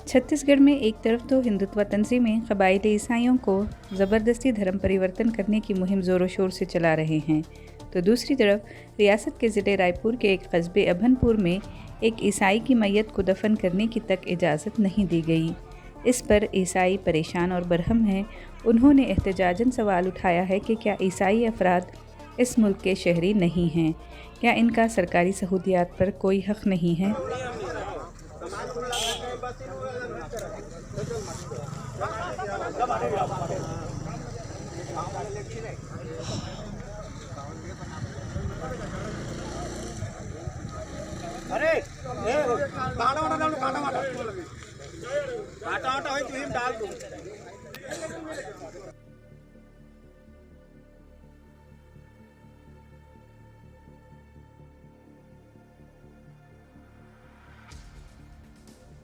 छत्तीसगढ़ में एक तरफ तो हिंदुत्व तंजीमें कबायली ईसाइयों को ज़बरदस्ती धर्म परिवर्तन करने की मुहिम ज़ोरों शोर से चला रहे हैं, तो दूसरी तरफ रियासत के ज़िले रायपुर के एक कस्बे अभनपुर में एक ईसाई की मैयत को दफन करने की तक इजाज़त नहीं दी गई। इस पर ईसाई परेशान और बरहम हैं। उन्होंने एहतजाजन सवाल उठाया है कि क्या ईसाई अफराद इस मुल्क के शहरी नहीं हैं? क्या इनका सरकारी सहूलियात पर कोई हक़ नहीं है? अरे काटा वाटा डाल दो, काटा वाटा होई तुम डाल दो।